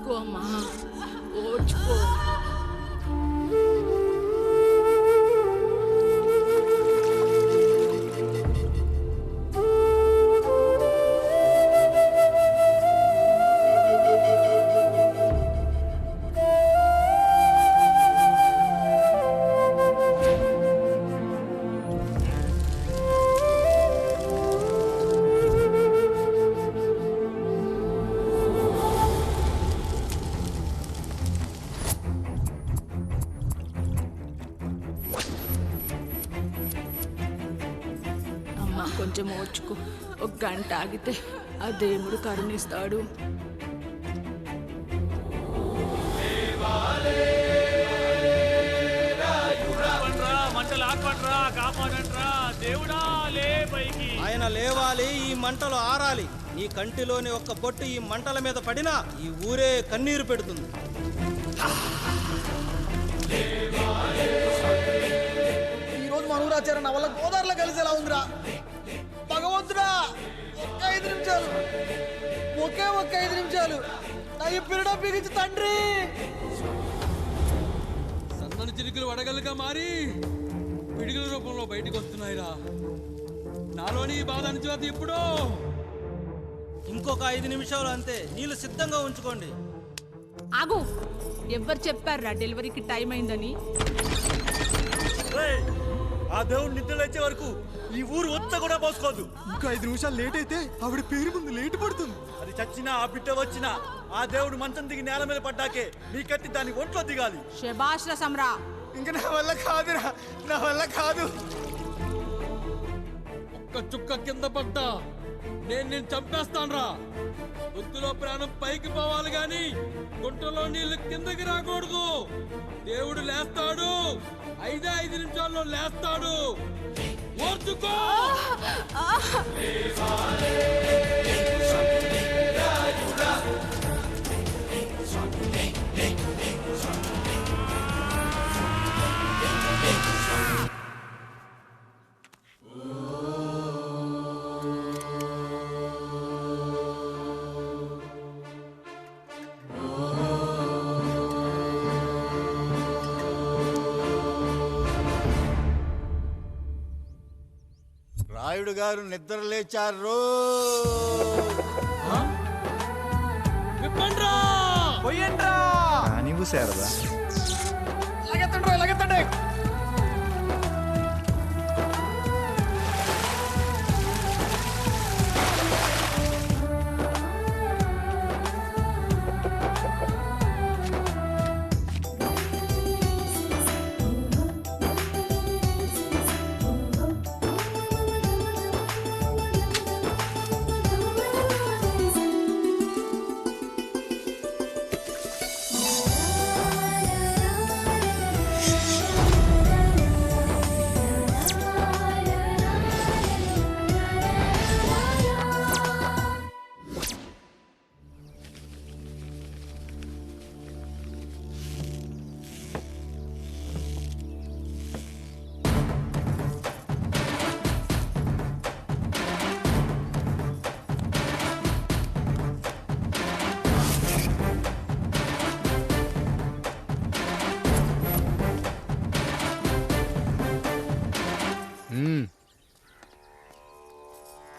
ఓర్చుకో అమ్మా, ఓర్చుకో. కొంచెం ఓర్చుకో, ఒక గంట ఆగితే ఆ దేవుడు కరుణిస్తాడు. ఆయన లేవాలి, ఈ మంటలు ఆరాలి. నీ కంటిలోని ఒక్క బొట్టు ఈ మంటల మీద పడినా ఈ ఊరే కన్నీరు పెడుతుంది. ఈరోజు మన ఊరాచారం నా వల్ల గోదావరిలో కలిసేలా ఉందిరా. భగవంతుడా, ఒక్క 5 నిమిషాలు, ఒక్క 5 నిమిషాలు నా ఈ పిల్లడా బిగించి తండ్రి. సన్నని చిరుకులు వడగలుగా మారి పిడుగుల రూపంలో బయటకు వస్తున్నాయిరా. నాలోని బాధ అనిచేది ఇప్పుడు. ఇంకొక 5 నిమిషాలు అంతే, నీళ్ళు సిద్ధంగా ఉంచుకోండి. ఆగు, ఎవరు చెప్పారా డెలివరీకి టైం అయిందని? ఆ దేవుడు నిద్ర లేచే వరకు ఈ ఊరు ఒత్త కూడా పోసుకోదు. ఇంకా 5 నిమిషాలు లేట్ అయితే ఆవిడ పేరు ముందు లేట్ పడుతుంది. అది చచ్చినా ఆ బిడ్డ వచ్చినా ఆ దేవుడు మంచం దిగి నేల మీద పడ్డాకే నీ కత్తి దాని ఒంట్లో దిగాలి. శభాష్ రా సమ్రా. ఇంకా నా వల్ల కాదురా, నా వల్ల కాదు. ఒక్క చుక్క కింద పడ్డా నేను చంపేస్తానురా. గొంతులో ప్రాణం పైకి పోవాలి గాని గుంటలో నీళ్లు కిందకి రాకూడదు. దేవుడు లేస్తాడు, 5 నిమిషాల్లో లేస్తాడు. ఓర్చుకో. రాయుడు గారు నిద్ర లేచారు. నువ్వు శారదా లగెత్తండి.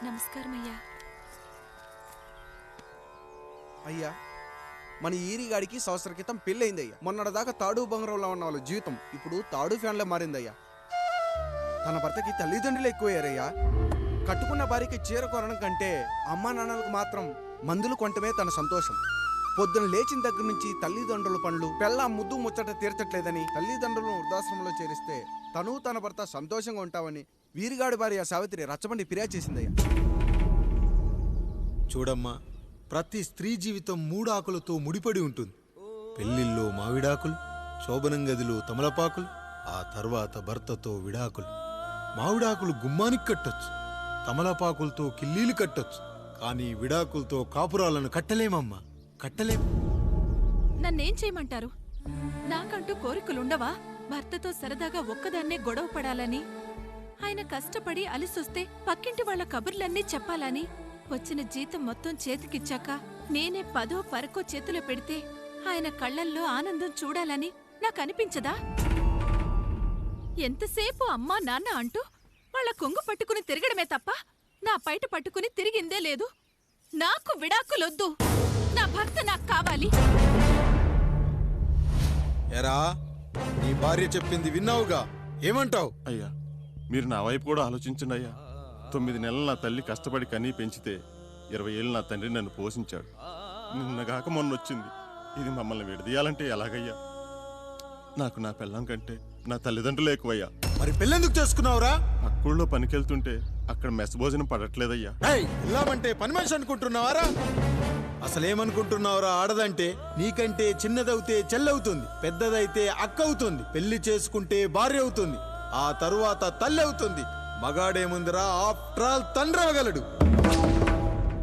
నమస్కారం అయ్యా. అయ్యా, మన ఈరిగాడికి సంవత్సర క్రితం పెళ్ళయిందయ్యా. మొన్నటిదాకా తాడు బంగారంలో ఉన్న వాళ్ళ జీవితం ఇప్పుడు తాడు ఫ్యాన్లో మారిందయ్యా. తన భర్తకి తల్లిదండ్రులు ఎక్కువయ్యారయ్యా. కట్టుకున్న భార్యకి చీర కొనడం కంటే అమ్మా నాన్నలకు మాత్రం మందులు కొనటమే తన సంతోషం. పొద్దున లేచిన దగ్గర నుంచి తల్లిదండ్రుల పనులు పెళ్ళ ముద్దు ముచ్చట తీర్చట్లేదని తల్లిదండ్రులను వృద్ధాశ్రమంలో చేరిస్తే తను తన భర్త సంతోషంగా ఉంటామని వీరిగాడి భార్య సావిత్రి రచ్చబండి ఫిర్యాదు చేసిందయ్యా. చూడమ్మా, ప్రతి స్త్రీ జీవితం 3 ఆకులతో ముడిపడి ఉంటుంది. పెళ్లిల్లో మావిడాకులు, శోభనం గదిలో తమలపాకులు, ఆ తర్వాత భర్తతో విడాకులు. మావిడాకులు గుమ్మానికి కట్టొచ్చు, తమలపాకులతో కిల్లీలు కట్టొచ్చు, కానీ విడాకులతో కాపురాలను కట్టలేమమ్మా, కట్టలేం. నన్నేం చేయమంటారు? నాకంటూ కోరికలుండవా? భర్తతో సరదాగా ఒక్కదాన్నే గొడవ పడాలని, ఆయన కష్టపడి అలిసొస్తే పక్కింటి వాళ్ళ కబుర్లన్నీ చెప్పాలని, వచ్చిన జీతం మొత్తం చేతికిచ్చాక నేనే 10ో 12కో చేతిలో పెడితే ఆయన కళ్ళల్లో ఆనందం చూడాలని నాకనిపించదా? ఎంతసేపు అమ్మా నాన్న అంటూ వాళ్ళ కొంగు పట్టుకుని తిరగడమే తప్ప నా పైట పట్టుకుని తిరిగిందే లేదు. నాకు విడాకులొద్దు, నా భర్త నాకు కావాలి. ఎరా, నీ భార్య చెప్పింది విన్నావుగా, ఏమంటావు? అయ్యా, మీరు నా వైపు కూడా ఆలోచించండి అయ్యా. 9 నెలలు నా తల్లి కష్టపడి కనీ పెంచితే 20 ఏళ్ళు నా తండ్రి నన్ను పోషించాడు. నిన్నగాక మొన్న వచ్చింది. ఇది మమ్మల్ని విడదీయాలంటే ఎలాగయ్యా? నాకు నా పెళ్ళం కంటే నా తల్లిదండ్రులు ఎక్కువయ్యా. మరి పెళ్ళెందుకు చేసుకున్నావురా? పక్కూళ్ళో పనికెళ్తుంటే అక్కడ మెస్ భోజనం పడట్లేదయ్యా. వెళ్ళామంటే పని మనిషి అనుకుంటున్నావారా? అసలేమనుకుంటున్నావురా? ఆడదంటే నీకంటే చిన్నదవుతే చెల్లవుతుంది, పెద్దదైతే అక్క అవుతుంది, పెళ్లి చేసుకుంటే భార్య అవుతుంది, ఆ తరువాత తల్లి అవుతుంది. మగాడేముందిరా, ఆఫ్టర్ ఆల్ తండ్రి అవగలడు.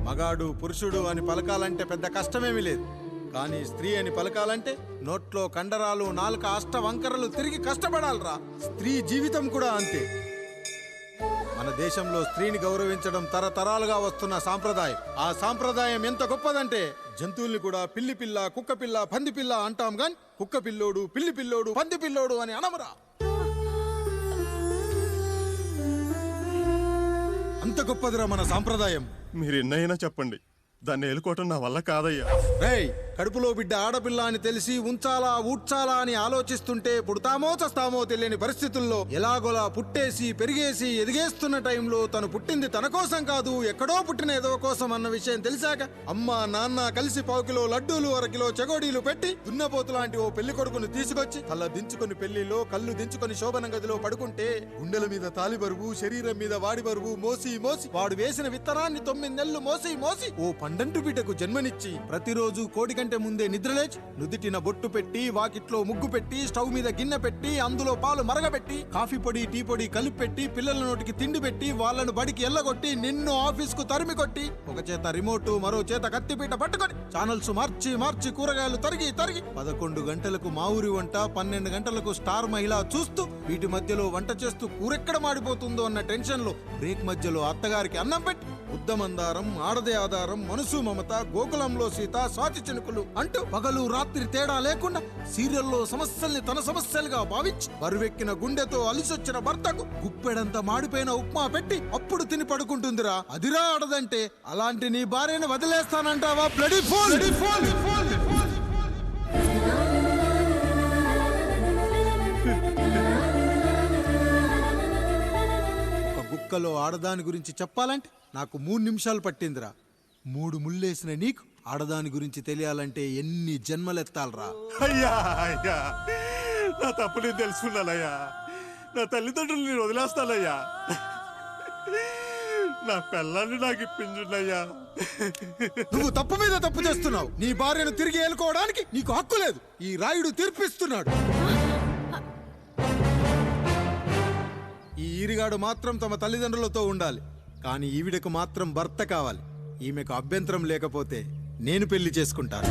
మగాడు పురుషుడు అని పలకాలంటే పెద్ద కష్టమేమీ లేదు. కానీ స్త్రీ అని పలకాలంటే నోట్లో కండరాలు, నాలుక అష్టవంకరలు తిరిగి కష్టపడాలరా. స్త్రీ జీవితం కూడా అంతే. మన దేశంలో స్త్రీని గౌరవించడం తరతరాలుగా వస్తున్న సాంప్రదాయం. ఆ సాంప్రదాయం ఎంత గొప్పదంటే జంతువుల్ని కూడా పిల్లి పిల్ల, కుక్క పిల్ల, పంది పిల్ల అంటాం గాని కుక్క పిల్లోడు, పిల్లి పిల్లోడు, పంది పిల్లోడు అని అనమరా. అంత గొప్పదిరా మన సాంప్రదాయం. మీరు ఎన్నైనా చెప్పండి, దాన్ని ఏలుకోవటం నా వల్ల కాదయ్యా. రేయ్, కడుపులో బిడ్డ ఆడపిల్ల అని తెలిసి ఉంచాలా ఊడ్చాలా అని ఆలోచిస్తుంటే పుడతామో చస్తామో తెలియని పరిస్థితుల్లో ఎలాగోలా పుట్టేసి పెరిగేసి ఎదిగేస్తున్న టైంలో తను పుట్టింది తన కోసం కాదు, ఎక్కడో పుట్టిన ఏదో కోసం అన్న విషయం తెలిసాక అమ్మ నాన్న కలిసి 1 కిలో లడ్డూలు, 1 కిలో చెగోడీలు పెట్టి దున్నపోతు లాంటి ఓ పెళ్లి కొడుకును తీసుకొచ్చి తల దించుకొని పెళ్లిలో కళ్ళు దించుకొని శోభన గదిలో పడుకుంటే గుండెల మీద తాలి బరువు, శరీరం మీద వాడి బరువు మోసి మోసి వాడు వేసిన విత్తనాన్ని 9 నెలలు మోసి మోసి ఓ పండంటు బిడ్డకు జన్మనిచ్చి ప్రతిరోజు కోడి కంటే ముందే నిద్రలేచి నుదిటిన బొట్టు పెట్టి, వాకిట్లో ముగ్గు పెట్టి, స్టవ్ మీద గిన్నె పెట్టి, అందులో పాలు మరగబెట్టి, కాఫీ పొడి టీ పొడి కలిపి పెట్టి, పిల్లల నోటికి తిండి పెట్టి, వాళ్ళను బడికి ఎల్లగొట్టి, నిన్ను ఆఫీస్కు తరిమి కొట్టి, ఒక చేత రిమోట్ మరో చేత కత్తిపీట పట్టుకొని ఛానల్స్ మార్చి మార్చి కూరగాయలు తరిగి తరిగి 11 గంటలకు మా ఊరి వంట, 12 గంటలకు స్టార్ మహిళ చూస్తూ, వీటి మధ్యలో వంట చేస్తూ కూరెక్కడ మాడిపోతుందో అన్న టెన్షన్ లో బ్రేక్ మధ్యలో అత్తగారికి అన్నం పెట్టి ఉద్దమందారం, ఆడదే ఆధారం, మనసు మమత, గోకులంలో సీత, స్వాతి చినుకులు అంటూ పగలు రాత్రి తేడా లేకుండా సీరియల్లో సమస్యల్ని తన సమస్యలుగా భావించి బరువెక్కిన గుండెతో అలిసొచ్చిన భర్తకు గుప్పెడంత మాడిపోయిన ఉప్మా పెట్టి అప్పుడు తిని పడుకుంటుందిరా. అదిరా ఆడదంటే. అలాంటి నీ భార్యను వదిలేస్తానంటావా? Bloody fool! ఒక గుక్కలో ఆడదాని గురించి చెప్పాలంటే నాకు 3 నిమిషాలు పట్టిందిరా. 3 ముళ్ళేసిన నీకు ఆడదాని గురించి తెలియాలంటే ఎన్ని జన్మలెత్తాలరా? అయ్యా అయ్యా, నా తప్పు నేను తెలుసుకున్నానయ్యా. నా తల్లిదండ్రులు నేను వదిలేస్తానయ్యా. నా పిల్లల్ని నాకు ఇప్పించున్నాయ్యా. నువ్వు తప్పు మీద తప్పు చేస్తున్నావు. నీ భార్యను తిరిగి ఏలుకోవడానికి నీకు హక్కు లేదు. ఈ రాయుడు తీర్పిస్తున్నాడు. ఈ ఈరిగాడు మాత్రం తమ తల్లిదండ్రులతో ఉండాలి, కానీ ఈవిడకు మాత్రం భర్త కావాలి. ఈమెకు అభ్యంతరం లేకపోతే నేను పెళ్లి చేసుకుంటాను.